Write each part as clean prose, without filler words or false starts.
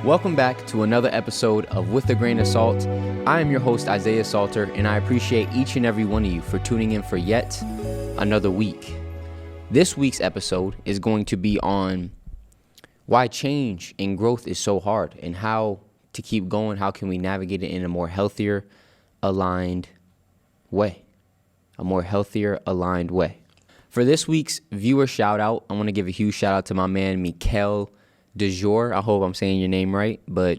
Welcome back to another episode of With a Grain of Salt. I am your host, Isaiah Salter, and I appreciate each and every one of you for tuning in for yet another week. This week's episode is going to be on why change and growth is so hard and how to keep going. How can we navigate it in a more healthier, aligned way? A more healthier, aligned way. For this week's viewer shout out, I want to give a huge shout out to my man, Mikel DeJour. I hope I'm saying your name right, but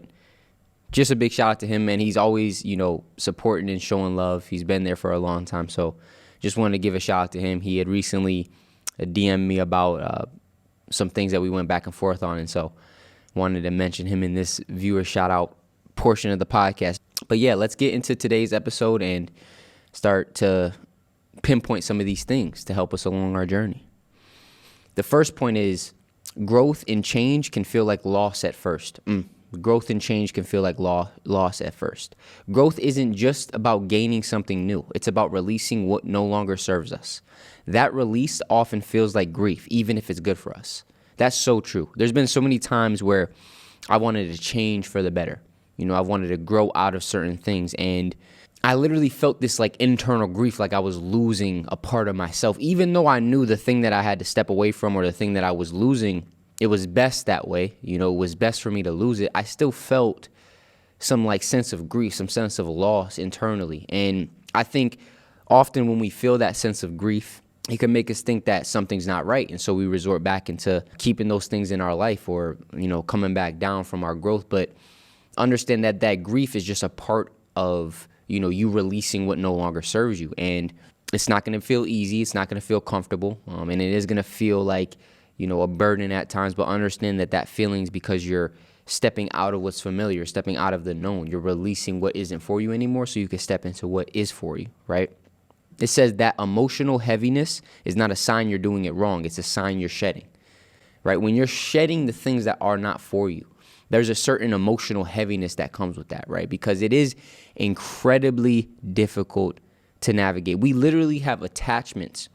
just a big shout out to him, man. He's always, supporting and showing love. He's been there for a long time, so just wanted to give a shout out to him. He had recently DM'd me about some things that we went back and forth on, and so wanted to mention him in this viewer shout out portion of the podcast. But yeah, let's get into today's episode and start to pinpoint some of these things to help us along our journey. The first point is growth and change can feel like loss at first. Growth and change can feel like loss at first. Growth isn't just about gaining something new. It's about releasing what no longer serves us. That release often feels like grief, even if it's good for us. That's so true. There's been so many times where I wanted to change for the better. I wanted to grow out of certain things, and I literally felt this like internal grief, like I was losing a part of myself. Even though I knew the thing that I had to step away from or the thing that I was losing, it was best that way. It was best for me to lose it. I still felt some like sense of grief, some sense of loss internally. And I think often when we feel that sense of grief, it can make us think that something's not right. And so we resort back into keeping those things in our life or, coming back down from our growth. But understand that that grief is just a part of you releasing what no longer serves you. And it's not going to feel easy. It's not going to feel comfortable. And it is going to feel like, a burden at times. But understand that feeling is because you're stepping out of what's familiar, stepping out of the known. You're releasing what isn't for you anymore so you can step into what is for you, right? It says that emotional heaviness is not a sign you're doing it wrong. It's a sign you're shedding, right? When you're shedding the things that are not for you, there's a certain emotional heaviness that comes with that, right? Because it is incredibly difficult to navigate. We literally have attachments,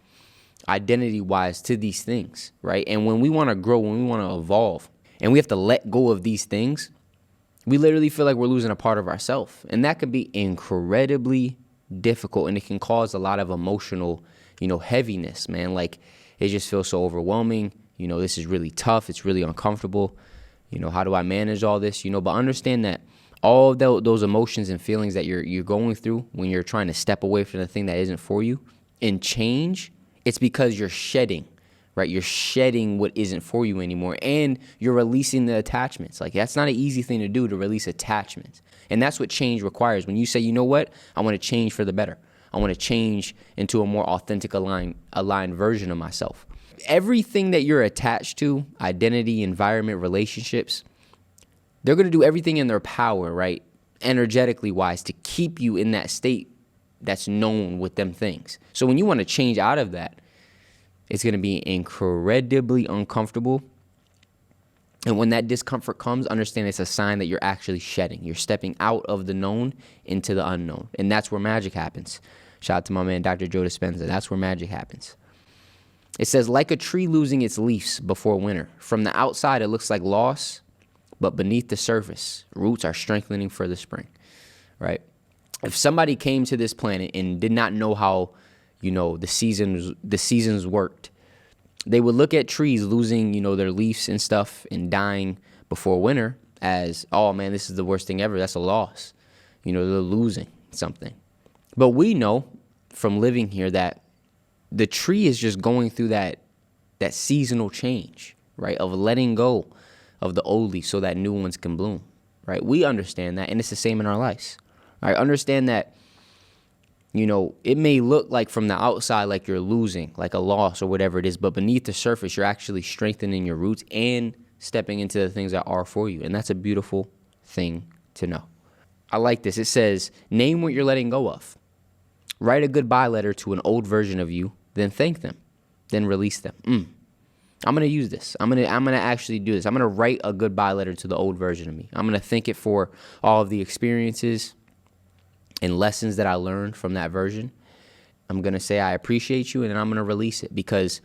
identity-wise, to these things, right? And when we want to grow, when we want to evolve, and we have to let go of these things, we literally feel like we're losing a part of ourselves. And that can be incredibly difficult, and it can cause a lot of emotional, heaviness, man. Like, it just feels so overwhelming. This is really tough. It's really uncomfortable. How do I manage all this? But understand that all of those emotions and feelings that you're going through when you're trying to step away from the thing that isn't for you and change, it's because you're shedding, right? You're shedding what isn't for you anymore, and you're releasing the attachments. Like, that's not an easy thing to do, to release attachments. And that's what change requires. When you say, you know what, I want to change for the better. I want to change into a more authentic, aligned version of myself. Everything that you're attached to, identity, environment, relationships, they're going to do everything in their power, right, energetically wise, to keep you in that state that's known with them things. So when you want to change out of that, it's going to be incredibly uncomfortable. And when that discomfort comes, understand it's a sign that you're actually shedding. You're stepping out of the known into the unknown. And that's where magic happens. Shout out to my man, Dr. Joe Dispenza. That's where magic happens. It says, like a tree losing its leaves before winter. From the outside, it looks like loss, but beneath the surface, roots are strengthening for the spring, right? If somebody came to this planet and did not know how, the seasons worked, they would look at trees losing, their leaves and stuff and dying before winter as, oh man, this is the worst thing ever. That's a loss. They're losing something. But we know from living here that the tree is just going through that seasonal change, right, of letting go of the old leaves so that new ones can bloom, right? We understand that, and it's the same in our lives. All right, understand that, it may look like from the outside like you're losing, like a loss or whatever it is, but beneath the surface, you're actually strengthening your roots and stepping into the things that are for you, and that's a beautiful thing to know. I like this. It says, name what you're letting go of. Write a goodbye letter to an old version of you, then thank them, then release them. I'm going to use this. I'm going to actually do this. I'm going to write a goodbye letter to the old version of me. I'm going to thank it for all of the experiences and lessons that I learned from that version. I'm going to say I appreciate you, and then I'm going to release it, because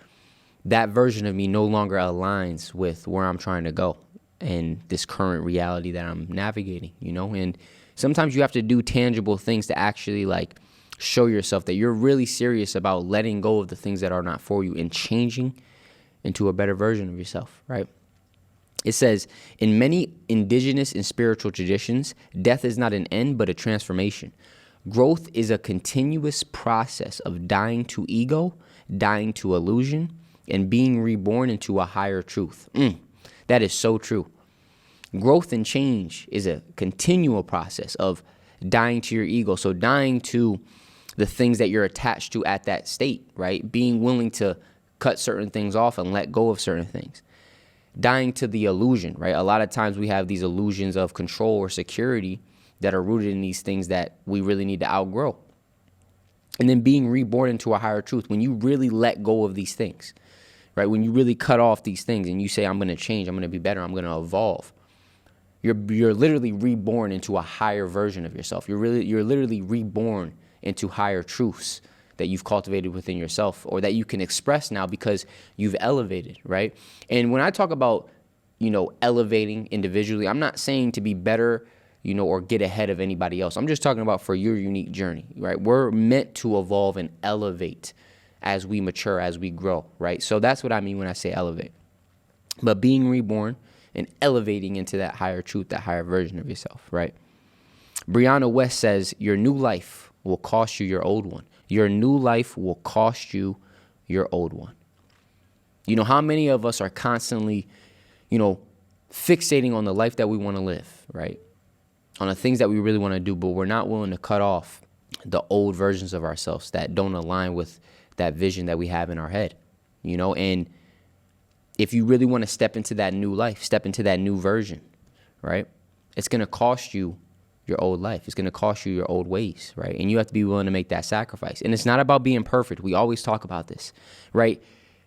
that version of me no longer aligns with where I'm trying to go and this current reality that I'm navigating, and sometimes you have to do tangible things to actually like show yourself that you're really serious about letting go of the things that are not for you and changing into a better version of yourself, right? It says, in many indigenous and spiritual traditions, death is not an end, but a transformation. Growth is a continuous process of dying to ego, dying to illusion, and being reborn into a higher truth. That is so true. Growth and change is a continual process of dying to your ego. So dying to the things that you're attached to at that state, right? Being willing to cut certain things off and let go of certain things. Dying to the illusion, right? A lot of times we have these illusions of control or security that are rooted in these things that we really need to outgrow. And then being reborn into a higher truth. When you really let go of these things, right? When you really cut off these things and you say, I'm going to change, I'm going to be better, I'm going to evolve. You're literally reborn into a higher version of yourself. You're literally reborn into higher truths that you've cultivated within yourself or that you can express now because you've elevated, right? And when I talk about, elevating individually, I'm not saying to be better, or get ahead of anybody else. I'm just talking about for your unique journey, right? We're meant to evolve and elevate as we mature, as we grow, right? So that's what I mean when I say elevate. But being reborn and elevating into that higher truth, that higher version of yourself, right? Brianna West says, your new life will cost you your old one. Your new life will cost you your old one. How many of us are constantly, fixating on the life that we want to live, right? On the things that we really want to do, but we're not willing to cut off the old versions of ourselves that don't align with that vision that we have in our head, and if you really want to step into that new life, step into that new version, right? It's going to cost you your old life. It's going to cost you your old ways, right? And you have to be willing to make that sacrifice. And it's not about being perfect. We always talk about this, right?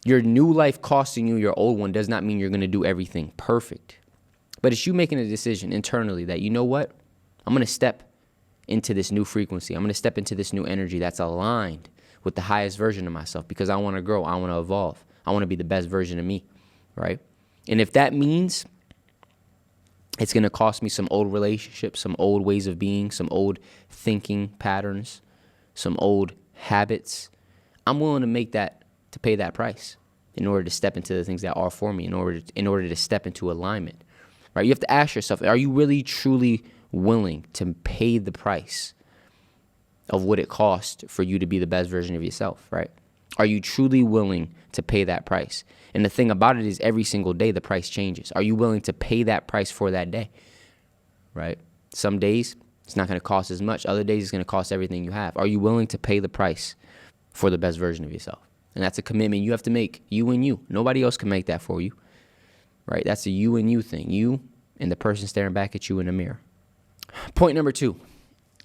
Your new life costing you your old one does not mean you're going to do everything perfect. But it's you making a decision internally that, you know what? I'm going to step into this new frequency. I'm going to step into this new energy that's aligned with the highest version of myself because I want to grow. I want to evolve. I want to be the best version of me, right? And if that means it's going to cost me some old relationships, some old ways of being, some old thinking patterns, some old habits, I'm willing to pay that price in order to step into the things that are for me, in order to step into alignment, right? You have to ask yourself, are you really, truly willing to pay the price of what it costs for you to be the best version of yourself, right? Are you truly willing to pay that price? And the thing about it is every single day the price changes. Are you willing to pay that price for that day, right? Some days it's not going to cost as much. Other days it's going to cost everything you have. Are you willing to pay the price for the best version of yourself? And that's a commitment you have to make, you and you. Nobody else can make that for you, right? That's a you and you thing, you and the person staring back at you in the mirror. Point number 2,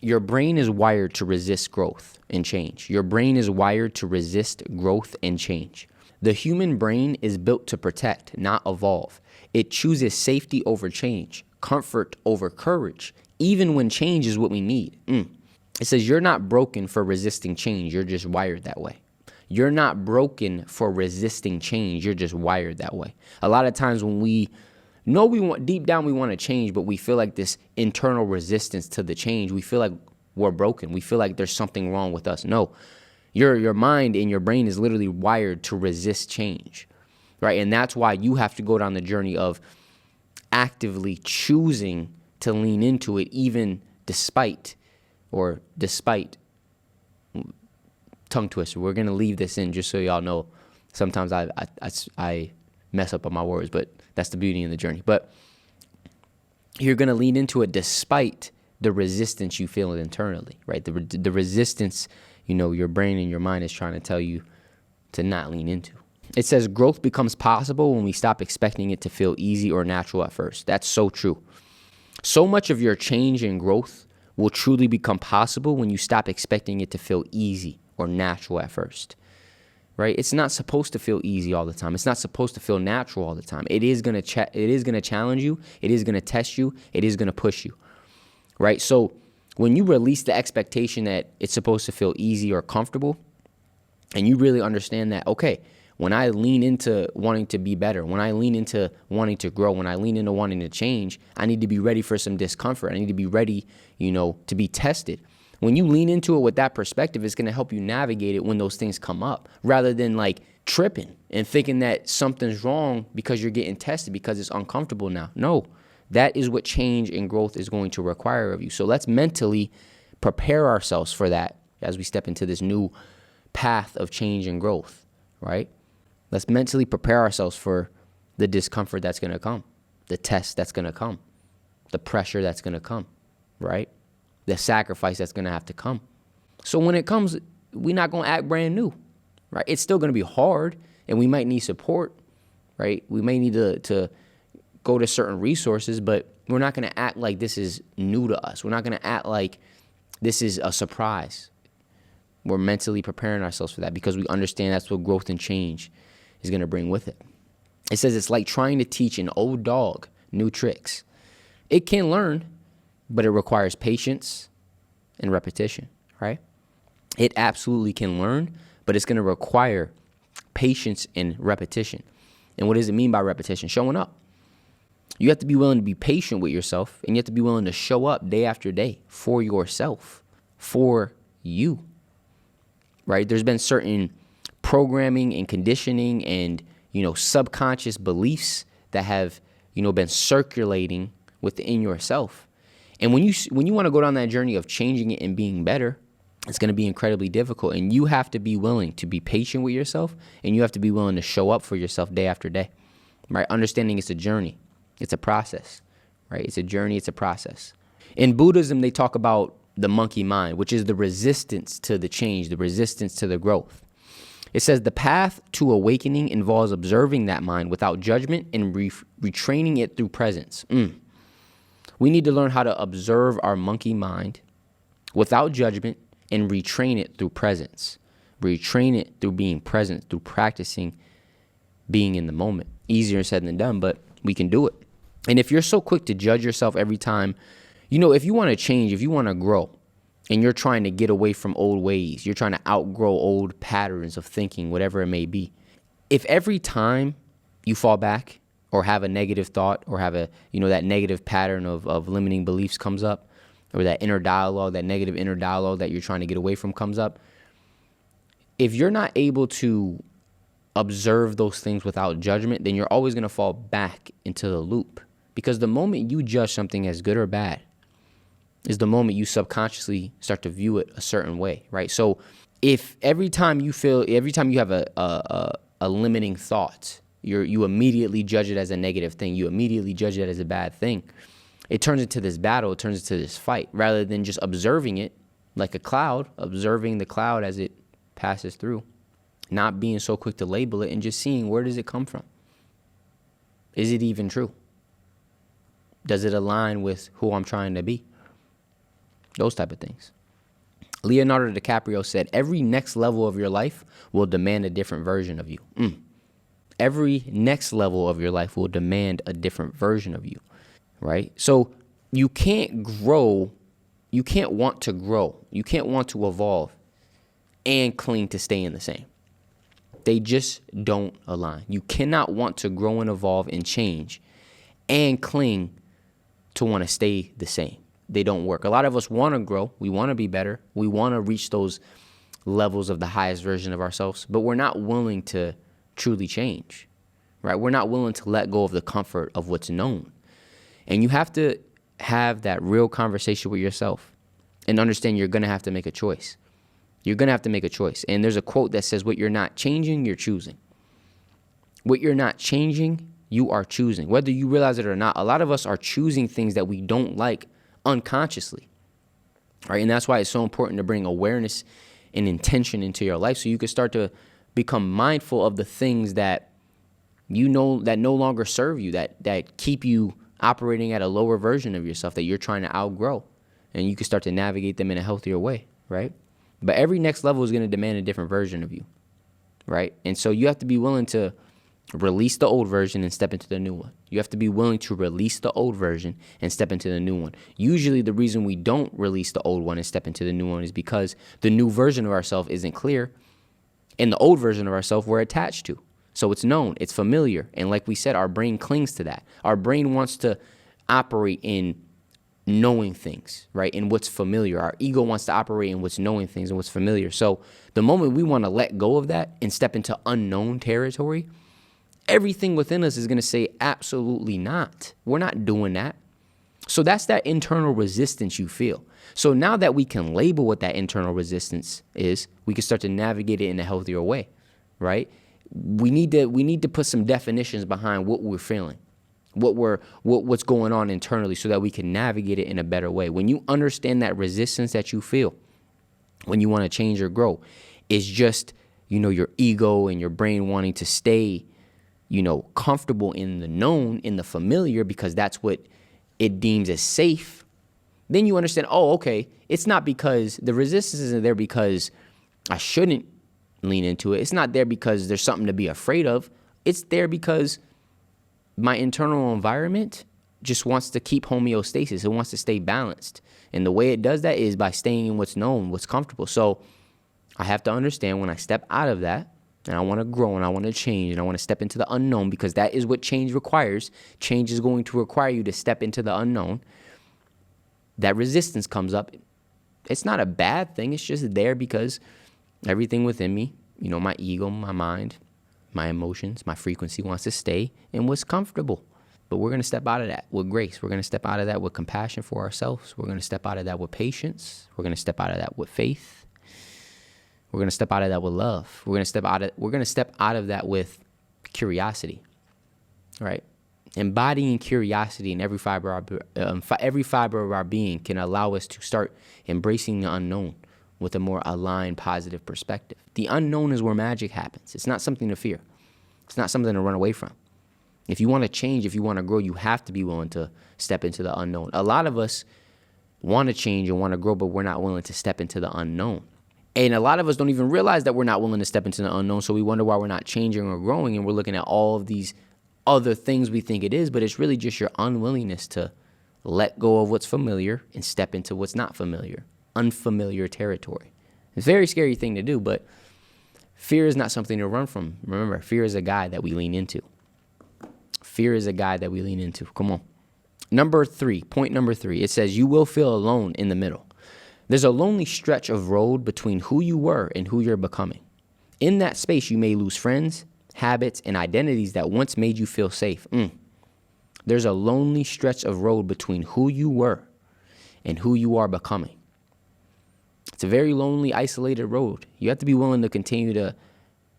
your brain is wired to resist growth and change. Your brain is wired to resist growth and change. The human brain is built to protect, not evolve. It chooses safety over change, comfort over courage, even when change is what we need. It says you're not broken for resisting change. You're just wired that way. You're not broken for resisting change. You're just wired that way. A lot of times when we deep down we want to change, but we feel like this internal resistance to the change. We feel like we're broken. We feel like there's something wrong with us. No, your mind and your brain is literally wired to resist change, right? And that's why you have to go down the journey of actively choosing to lean into it, even despite tongue twister. We're going to leave this in just so y'all know. Sometimes I mess up on my words, but that's the beauty in the journey. But you're going to lean into it despite the resistance you feel internally, right? The resistance, your brain and your mind is trying to tell you to not lean into. It says growth becomes possible when we stop expecting it to feel easy or natural at first. That's so true. So much of your change and growth will truly become possible when you stop expecting it to feel easy or natural at first. Right? It's not supposed to feel easy all the time. It's not supposed to feel natural all the time. It is going to challenge you. It is going to test you. It is going to push you. Right? So when you release the expectation that it's supposed to feel easy or comfortable, and you really understand that, okay, When I lean into wanting to be better, when I lean into wanting to grow, when I lean into wanting to change, I need to be ready for some discomfort. I need to be ready, to be tested. When you lean into it with that perspective, it's going to help you navigate it when those things come up, rather than like tripping and thinking that something's wrong because you're getting tested because it's uncomfortable now. No, that is what change and growth is going to require of you. So let's mentally prepare ourselves for that as we step into this new path of change and growth, right? Let's mentally prepare ourselves for the discomfort that's going to come, the test that's going to come, the pressure that's going to come, right? The sacrifice that's going to have to come. So when it comes, we're not going to act brand new, right? It's still going to be hard, and we might need support, right? We may need to go to certain resources, but we're not going to act like this is new to us. We're not going to act like this is a surprise. We're mentally preparing ourselves for that because we understand that's what growth and change is going to bring with it. It says it's like trying to teach an old dog new tricks. It can learn, but it requires patience and repetition, right? It absolutely can learn, but it's going to require patience and repetition. And what does it mean by repetition? Showing up. You have to be willing to be patient with yourself, and you have to be willing to show up day after day for yourself, for you, right? There's been certain programming and conditioning and, subconscious beliefs that have, been circulating within yourself. And when you want to go down that journey of changing it and being better, it's going to be incredibly difficult. And you have to be willing to be patient with yourself, and you have to be willing to show up for yourself day after day, right? Understanding it's a journey. It's a process, right? It's a journey. It's a process. In Buddhism, they talk about the monkey mind, which is the resistance to the change, the resistance to the growth. It says the path to awakening involves observing that mind without judgment and retraining it through presence. We need to learn how to observe our monkey mind without judgment and retrain it through presence. Retrain it through being present, through practicing being in the moment. Easier said than done, but we can do it. And if you're so quick to judge yourself every time, if you want to change, if you want to grow, and you're trying to get away from old ways, you're trying to outgrow old patterns of thinking, whatever it may be. If every time you fall back or have a negative thought or have a, that negative pattern of limiting beliefs comes up, or that inner dialogue, that negative inner dialogue that you're trying to get away from comes up, if you're not able to observe those things without judgment, then you're always going to fall back into the loop. Because the moment you judge something as good or bad is the moment you subconsciously start to view it a certain way, right? So if every time you have a limiting thought, you immediately judge it as a negative thing, you immediately judge it as a bad thing, it turns into this battle, it turns into this fight, rather than just observing it like a cloud, observing the cloud as it passes through, not being so quick to label it and just seeing, where does it come from? Is it even true? Does it align with who I'm trying to be? Those type of things. Leonardo DiCaprio said, every next level of your life will demand a different version of you. Every next level of your life will demand a different version of you, right? So you can't grow, you can't want to grow, you can't want to evolve and cling to staying the same. They just don't align. You cannot want to grow and evolve and change and cling to want to stay the same. They don't work. A lot of us want to grow. We want to be better. We want to reach those levels of the highest version of ourselves, but we're not willing to truly change, right? We're not willing to let go of the comfort of what's known. And you have to have that real conversation with yourself and understand you're going to have to make a choice. You're going to have to make a choice. And there's a quote that says, what you're not changing, you're choosing. What you're not changing, you are choosing. Whether you realize it or not, a lot of us are choosing things that we don't like unconsciously, right? And that's why it's so important to bring awareness and intention into your life so you can start to become mindful of the things that that no longer serve you, that keep you operating at a lower version of yourself that you're trying to outgrow. And you can start to navigate them in a healthier way, right? But every next level is going to demand a different version of you, right? And so you have to be willing to release the old version and step into the new one. You have to be willing to release the old version and step into the new one. Usually the reason we don't release the old one and step into the new one is because the new version of ourselves isn't clear and the old version of ourselves we're attached to. So it's known, it's familiar. And like we said, our brain clings to that. Our brain wants to operate in knowing things, right? In what's familiar. Our ego wants to operate in what's knowing things and what's familiar. So the moment we want to let go of that and step into unknown territory, everything within us is going to say, absolutely not. We're not doing that. So that's that internal resistance you feel. So now that we can label what that internal resistance is, we can start to navigate it in a healthier way, right? We need to put some definitions behind what we're feeling, what's going on internally, so that we can navigate it in a better way. When you understand that resistance that you feel when you want to change or grow, it's just, your ego and your brain wanting to stay, comfortable in the known, in the familiar, because that's what it deems as safe. Then you understand, oh, okay, it's not because the resistance isn't there because I shouldn't lean into it. It's not there because there's something to be afraid of. It's there because my internal environment just wants to keep homeostasis. It wants to stay balanced. And the way it does that is by staying in what's known, what's comfortable. So I have to understand when I step out of that and I want to grow and I want to change and I want to step into the unknown, because that is what change requires. Change is going to require you to step into the unknown. That resistance comes up. It's not a bad thing. It's just there because everything within me, my ego, my mind, my emotions, my frequency wants to stay in what's comfortable. But we're going to step out of that with grace. We're going to step out of that with compassion for ourselves. We're going to step out of that with patience. We're going to step out of that with faith. We're going to step out of that with love. We're going to step out of that with curiosity, right? Embodying curiosity in every fiber of our being can allow us to start embracing the unknown with a more aligned, positive perspective. The unknown is where magic happens. It's not something to fear. It's not something to run away from. If you want to change, if you want to grow, you have to be willing to step into the unknown. A lot of us want to change and want to grow, but we're not willing to step into the unknown. And a lot of us don't even realize that we're not willing to step into the unknown, so we wonder why we're not changing or growing, and we're looking at all of these other things we think it is, but it's really just your unwillingness to let go of what's familiar and step into what's not familiar, unfamiliar territory. It's a very scary thing to do, but fear is not something to run from. Remember, fear is a guide that we lean into. Fear is a guide that we lean into. Come on. Point number 3, it says you will feel alone in the middle. There's a lonely stretch of road between who you were and who you're becoming. In that space, you may lose friends, habits, and identities that once made you feel safe. There's a lonely stretch of road between who you were and who you are becoming. It's a very lonely, isolated road. You have to be willing to continue to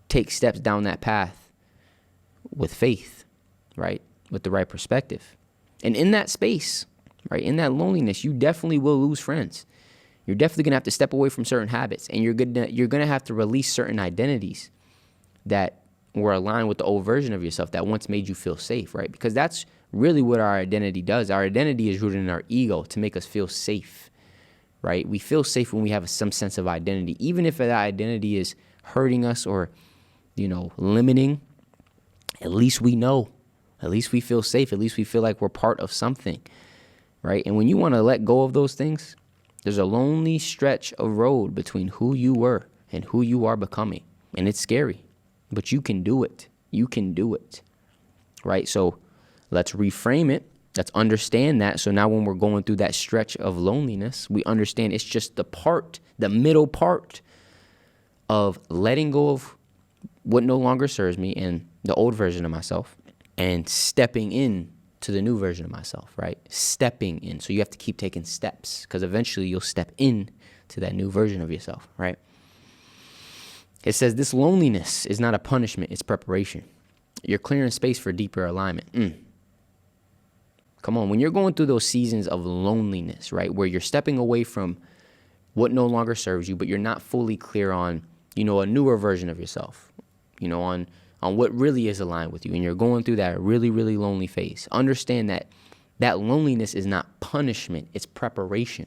take steps down that path with faith, right? With the right perspective. And in that space, right, in that loneliness, you definitely will lose friends. You're definitely going to have to step away from certain habits, and you're going to have to release certain identities that were aligned with the old version of yourself that once made you feel safe, right? Because that's really what our identity does. Our identity is rooted in our ego to make us feel safe, right? We feel safe when we have some sense of identity, even if that identity is hurting us or, limiting. At least we know. At least we feel safe. At least we feel like we're part of something, right? And when you want to let go of those things, there's a lonely stretch of road between who you were and who you are becoming. And it's scary, but you can do it. You can do it, right? So let's reframe it. Let's understand that. So now when we're going through that stretch of loneliness, we understand it's just the middle part of letting go of what no longer serves me and the old version of myself and stepping in to the new version of myself, right? Stepping in. So you have to keep taking steps because eventually you'll step in to that new version of yourself, right? It says this loneliness is not a punishment, it's preparation. You're clearing space for deeper alignment. Come on, when you're going through those seasons of loneliness, right, where you're stepping away from what no longer serves you, but you're not fully clear on, a newer version of yourself, on what really is aligned with you, and you're going through that really, really lonely phase, understand that loneliness is not punishment, it's preparation.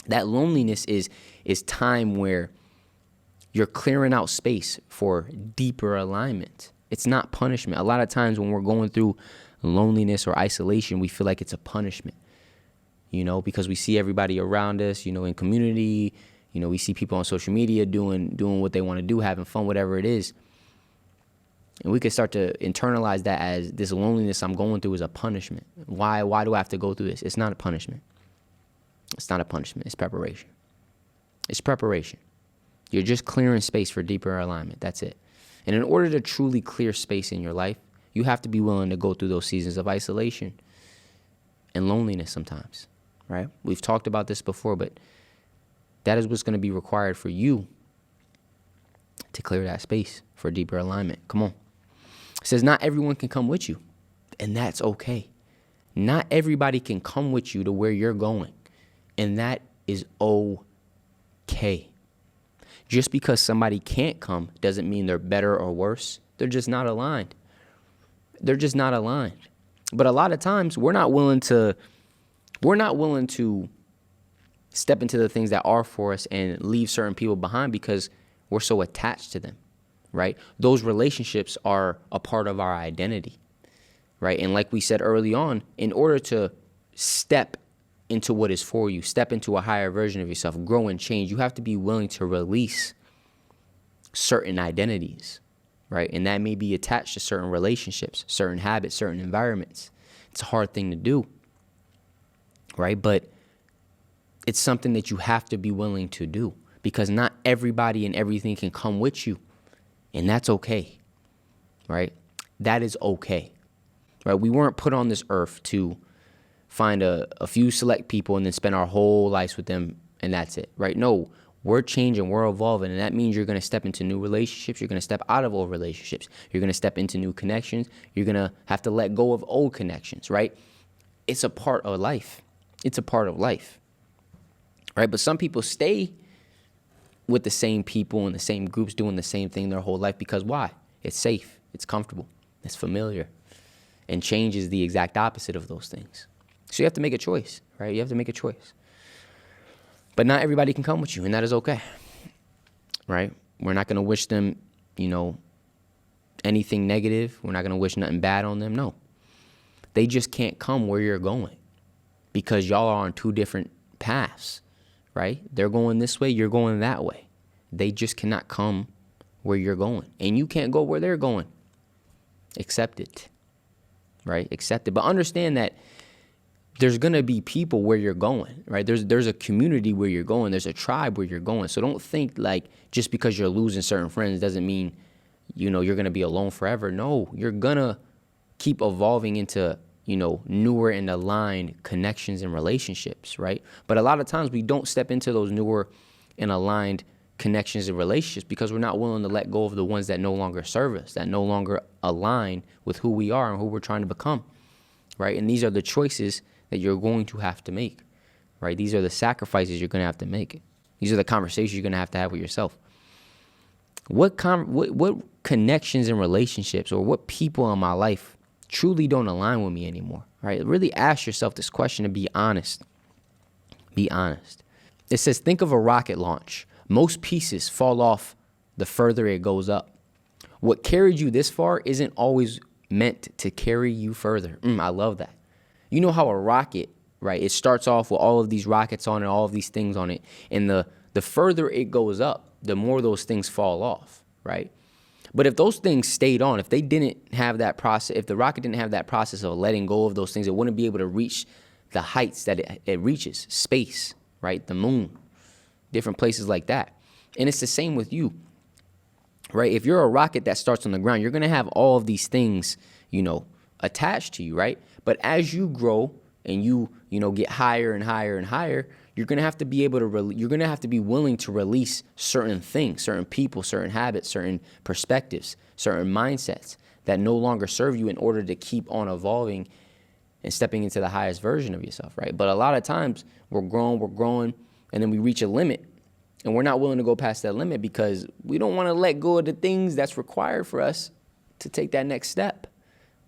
That loneliness is time where you're clearing out space for deeper alignment. It's not punishment. A lot of times when we're going through loneliness or isolation, we feel like it's a punishment, because we see everybody around us, in community, we see people on social media doing what they want to do, having fun, whatever it is. And we could start to internalize that as this loneliness I'm going through is a punishment. Why do I have to go through this? It's not a punishment. It's not a punishment. It's preparation. It's preparation. You're just clearing space for deeper alignment. That's it. And in order to truly clear space in your life, you have to be willing to go through those seasons of isolation and loneliness sometimes, right? We've talked about this before, but that is what's going to be required for you to clear that space for deeper alignment. Come on. It says not everyone can come with you, and that's okay. Not everybody can come with you to where you're going, and that is okay. Just because somebody can't come doesn't mean they're better or worse. They're just not aligned. They're just not aligned. But a lot of times we're not willing to step into the things that are for us and leave certain people behind because we're so attached to them, right? Those relationships are a part of our identity, right? And like we said early on, in order to step into what is for you, step into a higher version of yourself, grow and change, you have to be willing to release certain identities, right? And that may be attached to certain relationships, certain habits, certain environments. It's a hard thing to do, right? But it's something that you have to be willing to do because not everybody and everything can come with you. And that's okay, right? That is okay, right? We weren't put on this earth to find a few select people and then spend our whole lives with them and that's it, right? No, we're changing, we're evolving, and that means you're going to step into new relationships. You're going to step out of old relationships. You're going to step into new connections. You're going to have to let go of old connections, right? It's a part of life. It's a part of life, right? But some people stay with the same people and the same groups doing the same thing their whole life because why? It's safe, it's comfortable, it's familiar, and change is the exact opposite of those things. So you have to make a choice, right? You have to make a choice. But not everybody can come with you, and that is okay, right? We're not going to wish them, anything negative. We're not going to wish nothing bad on them. No. They just can't come where you're going because y'all are on two different paths, right? They're going this way, you're going that way. They just cannot come where you're going, and you can't go where they're going. Accept it, right? Accept it. But understand that there's going to be people where you're going, right? There's a community where you're going. There's a tribe where you're going. So don't think like just because you're losing certain friends doesn't mean, you're going to be alone forever. No, you're going to keep evolving into, newer and aligned connections and relationships, right? But a lot of times we don't step into those newer and aligned connections and relationships because we're not willing to let go of the ones that no longer serve us, that no longer align with who we are and who we're trying to become, right? And these are the choices that you're going to have to make, right? These are the sacrifices you're going to have to make. These are the conversations you're going to have with yourself. What connections and relationships or what people in my life truly don't align with me anymore, right? Really ask yourself this question and be honest. Be honest. It says, think of a rocket launch. Most pieces fall off the further it goes up. What carried you this far isn't always meant to carry you further. I love that. You know how a rocket, right, it starts off with all of these rockets on it, all of these things on it, and the further it goes up, the more those things fall off, right? But if those things stayed on, if they didn't have that process, if the rocket didn't have that process of letting go of those things, it wouldn't be able to reach the heights that it reaches, space, right, the moon, different places like that. And it's the same with you, right? If you're a rocket that starts on the ground, you're going to have all of these things, attached to you, right? But as you grow and you get higher and higher and higher, you're going to have to be able to you're going to have to be willing to release certain things, certain people, certain habits, certain perspectives, certain mindsets that no longer serve you in order to keep on evolving and stepping into the highest version of yourself, right? But a lot of times we're growing, and then we reach a limit and we're not willing to go past that limit because we don't want to let go of the things that's required for us to take that next step.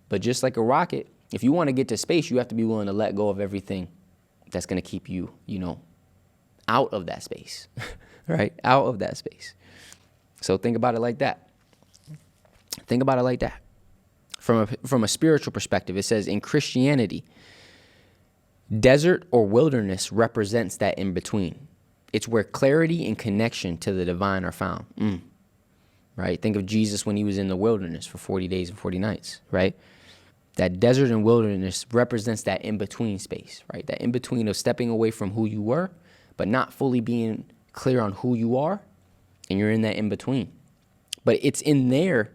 But just like a rocket, if you want to get to space, you have to be willing to let go of everything that's going to keep you, out of that space, right? Out of that space. So think about it like that. Think about it like that. From a spiritual perspective, it says in Christianity, desert or wilderness represents that in between. It's where clarity and connection to the divine are found. right? Think of Jesus when he was in the wilderness for 40 days and 40 nights, right? That desert and wilderness represents that in-between space, right? That in-between of stepping away from who you were, but not fully being clear on who you are, and you're in that in-between. But it's in there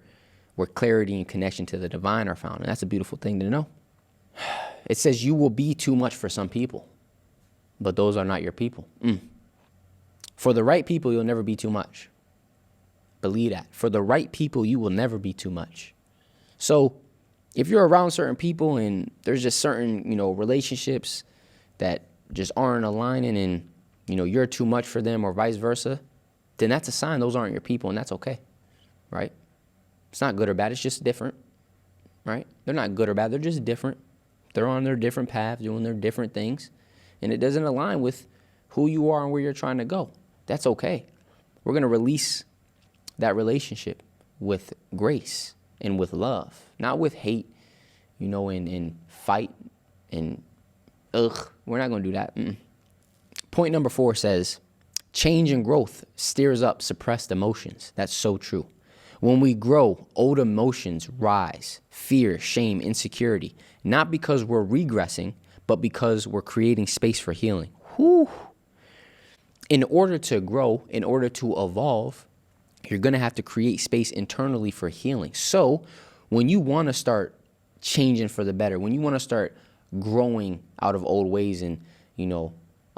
where clarity and connection to the divine are found, and that's a beautiful thing to know. It says you will be too much for some people, but those are not your people. For the right people, you'll never be too much. Believe that. For the right people, you will never be too much. So if you're around certain people and there's just certain, relationships that just aren't aligning and, you're too much for them or vice versa, then that's a sign those aren't your people, and that's okay, right? It's not good or bad. It's just different, right? They're not good or bad. They're just different. They're on their different paths, doing their different things, and it doesn't align with who you are and where you're trying to go. That's okay. We're going to release that relationship with grace and with love, not with hate, and fight and we're not going to do that. Point number 4 says, change and growth steers up suppressed emotions. That's so true. When we grow, old emotions rise, fear, shame, insecurity, not because we're regressing, but because we're creating space for healing. Whew. In order to grow, in order to evolve, you're going to have to create space internally for healing. So when you want to start changing for the better, when you want to start growing out of old ways and,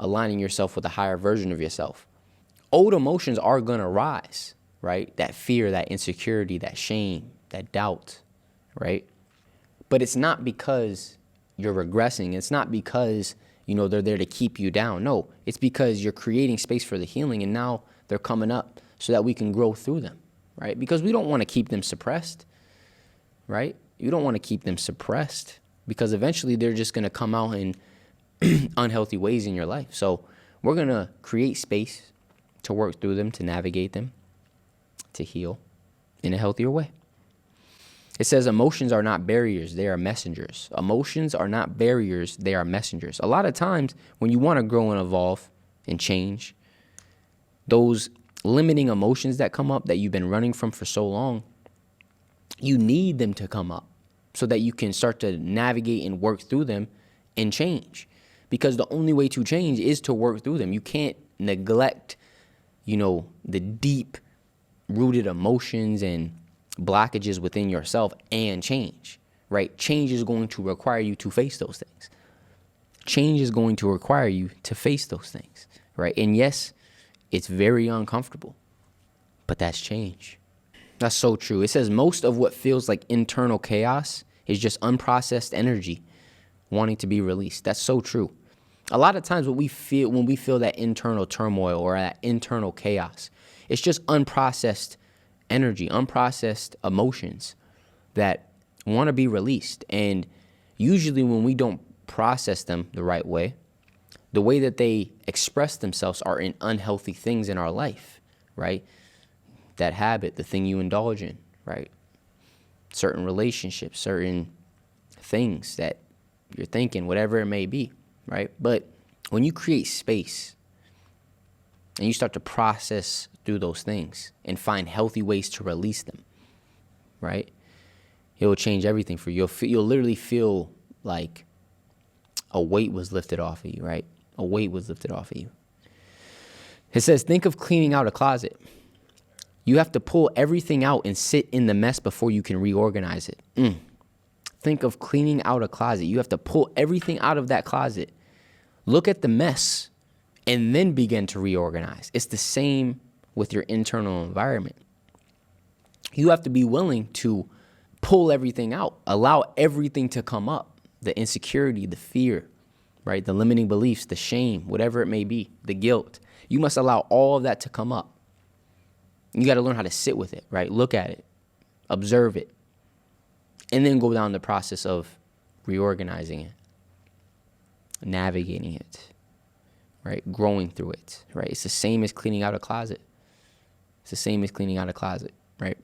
aligning yourself with a higher version of yourself, old emotions are going to rise, right? That fear, that insecurity, that shame, that doubt, right? But it's not because you're regressing. It's not because, they're there to keep you down. No, it's because you're creating space for the healing, and now they're coming up so that we can grow through them, right? Because we don't want to keep them suppressed, right? You don't want to keep them suppressed because eventually they're just going to come out in unhealthy ways in your life. So we're going to create space to work through them, to navigate them, to heal in a healthier way. It says emotions are not barriers, they are messengers. Emotions are not barriers, they are messengers. A lot of times when you want to grow and evolve and change, those limiting emotions that come up that you've been running from for so long, you need them to come up so that you can start to navigate and work through them and change. Because the only way to change is to work through them. You can't neglect, the deep rooted emotions and blockages within yourself and change, right? Change is going to require you to face those things. Change is going to require you to face those things, right? And yes, it's very uncomfortable, but that's change. That's so true. It says most of what feels like internal chaos is just unprocessed energy wanting to be released. That's so true. A lot of times when we feel that internal turmoil or that internal chaos, it's just unprocessed energy, unprocessed emotions that want to be released. And usually when we don't process them the right way, the way that they express themselves are in unhealthy things in our life, right? That habit, the thing you indulge in, right? Certain relationships, certain things that you're thinking, whatever it may be, right? But when you create space and you start to process through those things and find healthy ways to release them, right? It will change everything for you. You'll literally feel like a weight was lifted off of you, right? A weight was lifted off of you. It says, think of cleaning out a closet. You have to pull everything out and sit in the mess before you can reorganize it. Think of cleaning out a closet. You have to pull everything out of that closet, look at the mess, and then begin to reorganize. It's the same with your internal environment. You have to be willing to pull everything out, allow everything to come up, the insecurity, the fear, right? The limiting beliefs, the shame, whatever it may be, the guilt. You must allow all of that to come up. You got to learn how to sit with it, right? Look at it, observe it, and then go down the process of reorganizing it, navigating it, right? Growing through it, right? It's the same as cleaning out a closet. It's the same as cleaning out a closet, right?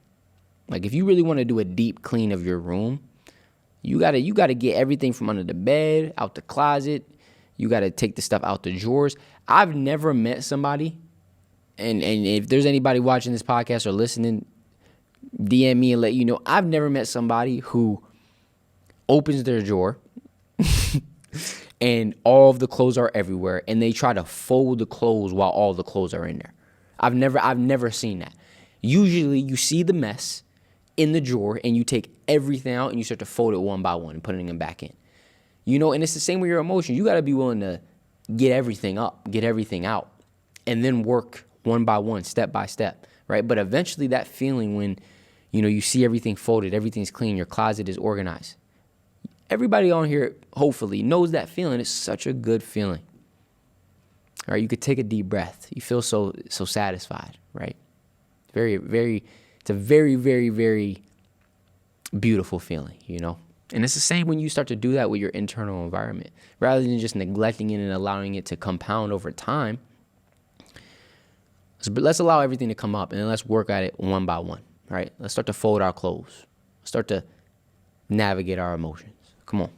Like if you really want to do a deep clean of your room, you gotta get everything from under the bed, out the closet. You gotta take the stuff out the drawers. I've never met somebody, and if there's anybody watching this podcast or listening DM me and let you know. I've never met somebody who opens their drawer and all of the clothes are everywhere and they try to fold the clothes while all the clothes are in there. I've never seen that. Usually you see the mess in the drawer and you take everything out and you start to fold it one by one and putting them back in. And it's the same with your emotions. You got to be willing to get everything up, get everything out, and then work one by one, step by step, right? But eventually that feeling when, you see everything folded, everything's clean, your closet is organized. Everybody on here, hopefully, knows that feeling. It's such a good feeling. All right, you could take a deep breath. You feel so satisfied, right? It's a very, very, very beautiful feeling, And it's the same when you start to do that with your internal environment. Rather than just neglecting it and allowing it to compound over time, let's allow everything to come up and then let's work at it one by one, right? Let's start to fold our clothes. Start to navigate our emotions. Come on.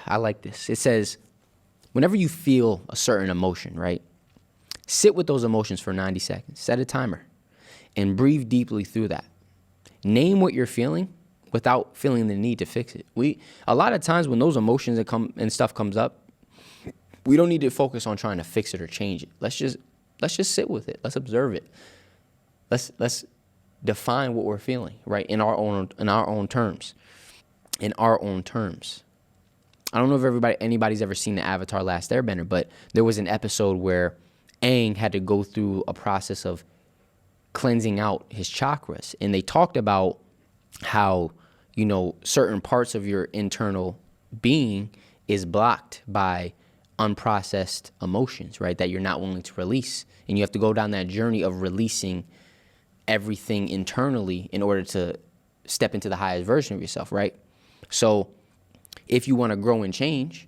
I like this. It says, whenever you feel a certain emotion, right? Sit with those emotions for 90 seconds. Set a timer and breathe deeply through that. Name what you're feeling without feeling the need to fix it. A lot of times when those emotions and stuff comes up, we don't need to focus on trying to fix it or change it. Let's just sit with it. Let's observe it. Let's define what we're feeling, right? In our own terms. In our own terms. I don't know if anybody's ever seen the Avatar Last Airbender, but there was an episode where Aang had to go through a process of cleansing out his chakras. And they talked about how, certain parts of your internal being is blocked by unprocessed emotions, right? That you're not willing to release. And you have to go down that journey of releasing everything internally in order to step into the highest version of yourself, right? So if you want to grow and change,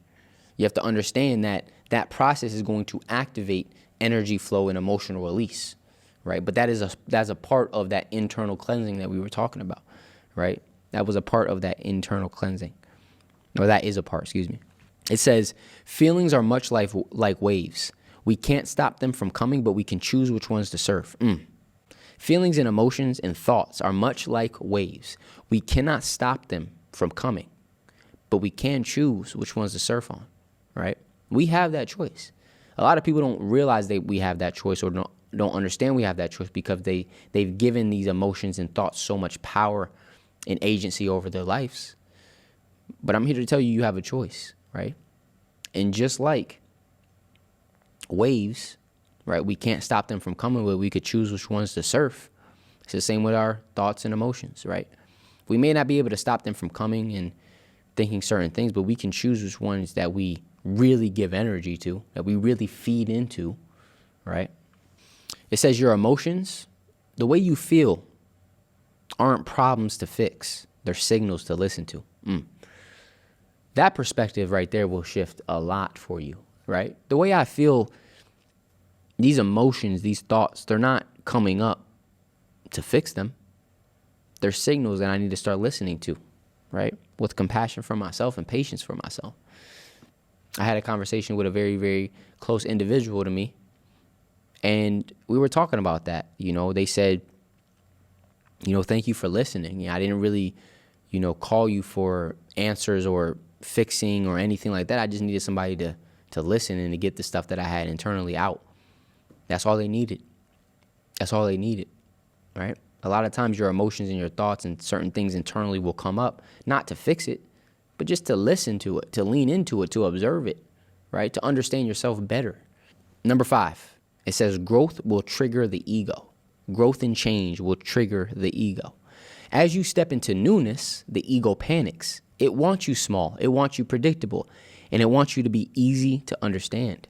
you have to understand that that process is going to activate energy flow and emotional release, right? But that's a part of that internal cleansing that we were talking about, right? That was a part of that internal cleansing. Or that is a part, excuse me. It says, feelings are much like waves. We can't stop them from coming, but we can choose which ones to surf. Feelings and emotions and thoughts are much like waves. We cannot stop them from coming, but we can choose which ones to surf on, right? We have that choice. A lot of people don't realize that we have that choice or don't understand we have that choice because they've given these emotions and thoughts so much power and agency over their lives. But I'm here to tell you, you have a choice, right? And just like waves, right, we can't stop them from coming, but we could choose which ones to surf. It's the same with our thoughts and emotions, right? We may not be able to stop them from coming and thinking certain things, but we can choose which ones that we really give energy to, that we really feed into, right? It says your emotions, the way you feel, aren't problems to fix. They're signals to listen to. That perspective right there will shift a lot for you, right? The way I feel, these emotions, these thoughts, they're not coming up to fix them. They're signals that I need to start listening to, right? With compassion for myself and patience for myself. I had a conversation with a very, very close individual to me, and we were talking about that. They said, thank you for listening. I didn't really, call you for answers or fixing or anything like that. I just needed somebody to listen and to get the stuff that I had internally out. That's all they needed. That's all they needed, right? A lot of times your emotions and your thoughts and certain things internally will come up, not to fix it, but just to listen to it, to lean into it, to observe it, right? To understand yourself better. Number 5, it says growth will trigger the ego. Growth and change will trigger the ego. As you step into newness, the ego panics. It wants you small, it wants you predictable, and it wants you to be easy to understand.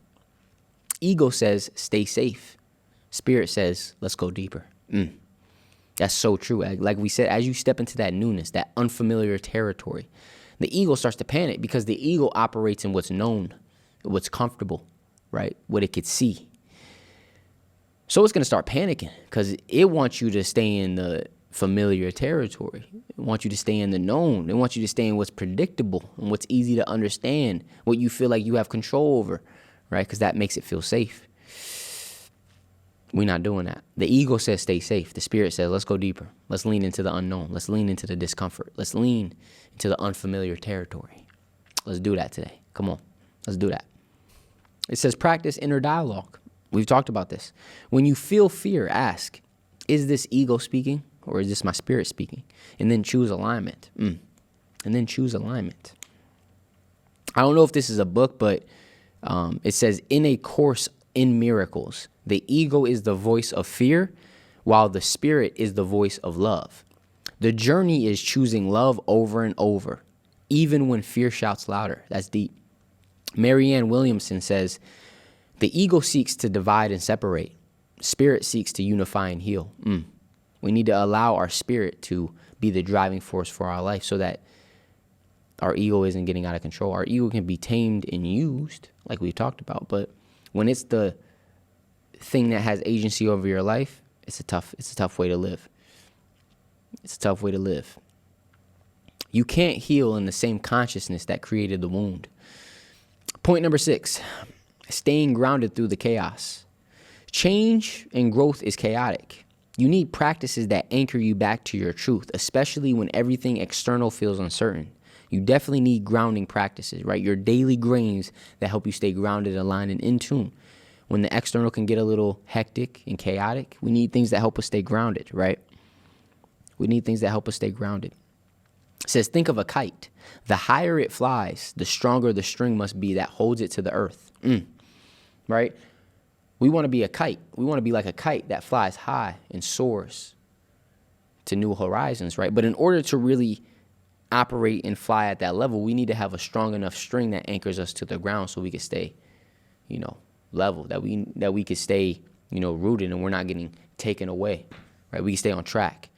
Ego says, stay safe. Spirit says, let's go deeper. That's so true. Like we said, as you step into that newness, that unfamiliar territory, the ego starts to panic because the ego operates in what's known, what's comfortable, right? What it could see. So it's going to start panicking because it wants you to stay in the familiar territory. It wants you to stay in the known. It wants you to stay in what's predictable and what's easy to understand, what you feel like you have control over, right? Because that makes it feel safe. We're not doing that. The ego says stay safe. The spirit says let's go deeper. Let's lean into the unknown. Let's lean into the discomfort. Let's lean into the unfamiliar territory. Let's do that today. Come on. Let's do that. It says practice inner dialogue. We've talked about this. When you feel fear, ask, is this ego speaking or is this my spirit speaking? And then choose alignment. And then choose alignment. I don't know if this is a book, but it says in A Course in Miracles, the ego is the voice of fear, while the spirit is the voice of love. The journey is choosing love over and over, even when fear shouts louder. That's deep. Marianne Williamson says, the ego seeks to divide and separate. Spirit seeks to unify and heal. We need to allow our spirit to be the driving force for our life so that our ego isn't getting out of control. Our ego can be tamed and used, like we talked about, but when it's the thing that has agency over your life, it's a tough way to live. It's a tough way to live. You can't heal in the same consciousness that created the wound. Point number 6, staying grounded through the chaos. Change and growth is chaotic. You need practices that anchor you back to your truth, especially when everything external feels uncertain. You definitely need grounding practices, right? Your daily grains that help you stay grounded, aligned, and in tune. When the external can get a little hectic and chaotic, we need things that help us stay grounded, right? We need things that help us stay grounded. It says, think of a kite. The higher it flies, the stronger the string must be that holds it to the earth. Right? We want to be a kite. We want to be like a kite that flies high and soars to new horizons, right? But in order to really operate and fly at that level, we need to have a strong enough string that anchors us to the ground so we can stay, level, that we could stay, rooted and we're not getting taken away, right? We can stay on track,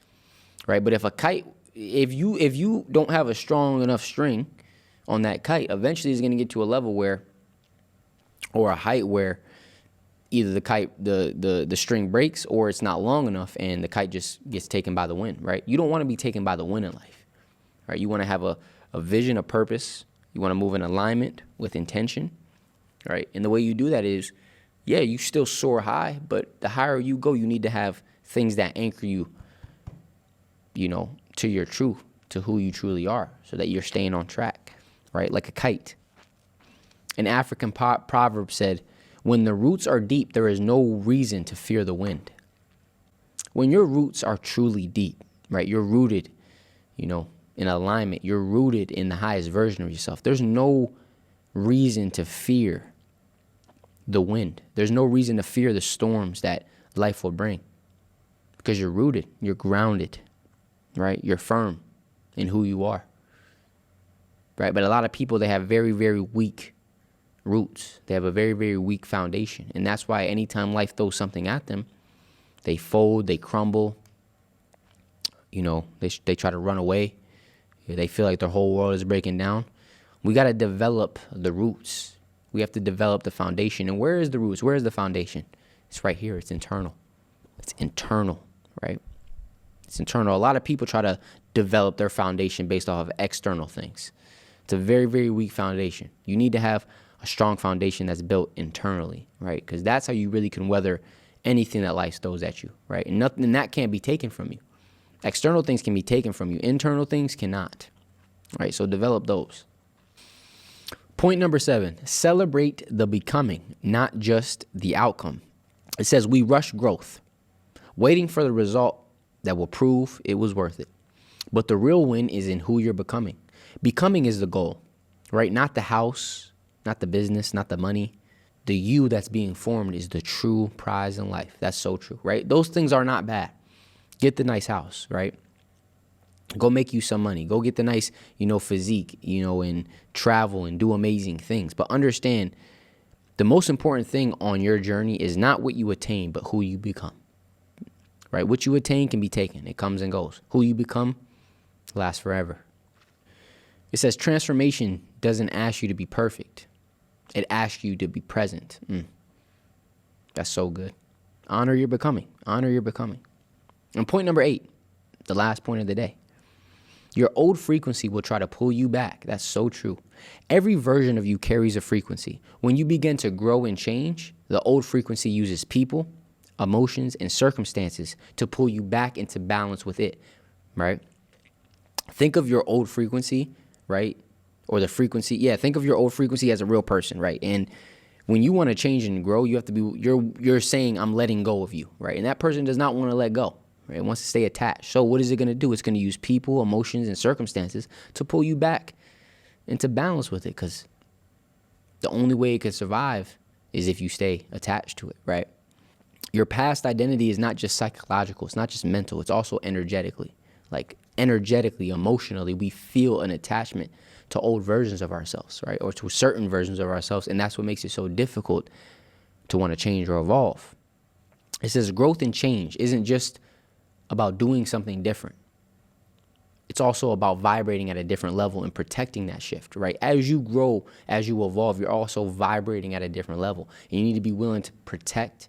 right? But if a kite, if you don't have a strong enough string on that kite, eventually it's going to get to a level where, or a height where either the kite, the string breaks or it's not long enough and the kite just gets taken by the wind, right? You don't want to be taken by the wind in life, right? You want to have a vision, a purpose. You want to move in alignment with intention, right? And the way you do that is, you still soar high, but the higher you go, you need to have things that anchor you, to your truth, to who you truly are, so that you're staying on track, right? Like a kite. An African proverb said, when the roots are deep, there is no reason to fear the wind. When your roots are truly deep, right? You're rooted, in alignment. You're rooted in the highest version of yourself. There's no reason to fear the wind. There's no reason to fear the storms that life will bring, because you're rooted, you're grounded, right? You're firm in who you are, right? But a lot of people, they have very, very weak roots. They have a very, very weak foundation. And that's why anytime life throws something at them, they fold, they crumble, they try to run away. They feel like their whole world is breaking down. We got to develop the roots. We have to develop the foundation. And where is the roots? Where is the foundation? It's right here. It's internal. It's internal, right? It's internal. A lot of people try to develop their foundation based off of external things. It's a very, very weak foundation. You need to have a strong foundation that's built internally, right? Because that's how you really can weather anything that life throws at you, right? And that can't be taken from you. External things can be taken from you. Internal things cannot, right? So develop those. Point number 7, celebrate the becoming, not just the outcome. It says we rush growth, waiting for the result that will prove it was worth it. But the real win is in who you're becoming. Becoming is the goal, right? Not the house, not the business, not the money. The you that's being formed is the true prize in life. That's so true, right? Those things are not bad. Get the nice house, right? Go make you some money. Go get the nice, physique, and travel and do amazing things. But understand, the most important thing on your journey is not what you attain, but who you become, right? What you attain can be taken. It comes and goes. Who you become lasts forever. It says transformation doesn't ask you to be perfect. It asks you to be present. That's so good. Honor your becoming. Honor your becoming. And point number 8, the last point of the day. Your old frequency will try to pull you back. That's so true. Every version of you carries a frequency. When you begin to grow and change, the old frequency uses people, emotions, and circumstances to pull you back into balance with it, right? Think of your old frequency, right? Or the frequency. Yeah, think of your old frequency as a real person, right? And when you want to change and grow, you have to be, you're saying, I'm letting go of you, right? And that person does not want to let go, right? It wants to stay attached. So what is it going to do? It's going to use people, emotions, and circumstances to pull you back into balance with it, because the only way it could survive is if you stay attached to it, right? Your past identity is not just psychological. It's not just mental. It's also energetically. Like energetically, emotionally, we feel an attachment to old versions of ourselves, right? Or to certain versions of ourselves. And that's what makes it so difficult to want to change or evolve. It says growth and change isn't just about doing something different. It's also about vibrating at a different level and protecting that shift, right? As you grow, as you evolve, you're also vibrating at a different level. And you need to be willing to protect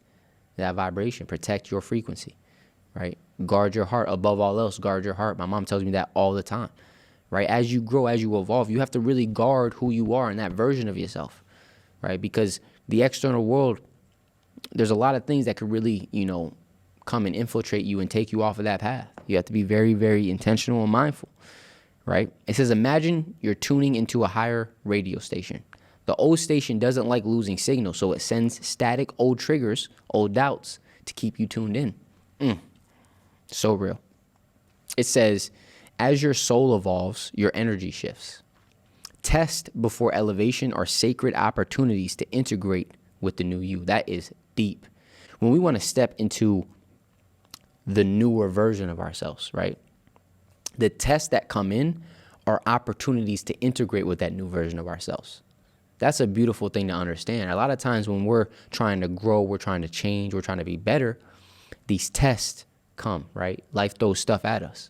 that vibration, protect your frequency, right? Guard your heart. Above all else, guard your heart. My mom tells me that all the time, right? As you grow, as you evolve, you have to really guard who you are and that version of yourself, right? Because the external world, there's a lot of things that could really, come and infiltrate you and take you off of that path. You have to be very, very intentional and mindful, right? It says, imagine you're tuning into a higher radio station. The old station doesn't like losing signal, so it sends static, old triggers, old doubts to keep you tuned in. So real. It says, as your soul evolves, your energy shifts. Test before elevation are sacred opportunities to integrate with the new you. That is deep. When we want to step into the newer version of ourselves, right? The tests that come in are opportunities to integrate with that new version of ourselves. That's a beautiful thing to understand. A lot of times when we're trying to grow, we're trying to change, we're trying to be better, these tests come, right? Life throws stuff at us.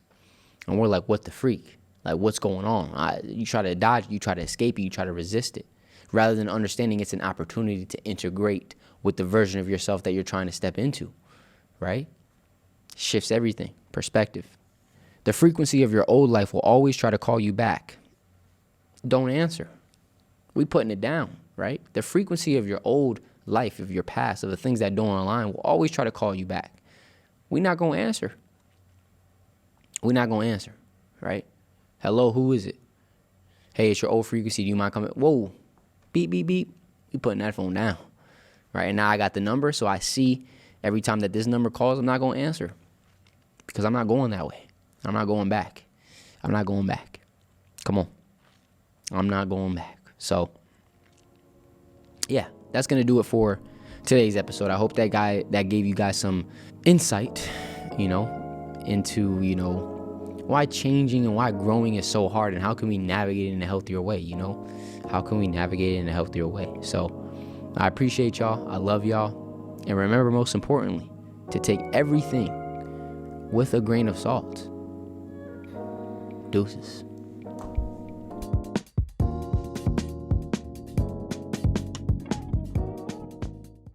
And we're like, what the freak? Like, what's going on? You try to dodge it, you try to escape it, you try to resist it. Rather than understanding it's an opportunity to integrate with the version of yourself that you're trying to step into, right? Shifts everything. Perspective. The frequency of your old life will always try to call you back. Don't answer. We putting it down, right? The frequency of your old life, of your past, of the things that don't align will always try to call you back. We're not going to answer. We're not going to answer, right? Hello, who is it? Hey, it's your old frequency. Do you mind coming? Whoa, beep, beep, beep. We putting that phone down, right? And now I got the number, so I see every time that this number calls, I'm not going to answer because I'm not going that way. I'm not going back. I'm not going back. Come on. I'm not going back. So, yeah, that's going to do it for today's episode. I hope that gave you guys some insight, into, why changing and why growing is so hard and how can we navigate it in a healthier way, How can we navigate it in a healthier way? So, I appreciate y'all. I love y'all. And remember, most importantly, to take everything with a grain of salt. Deuces.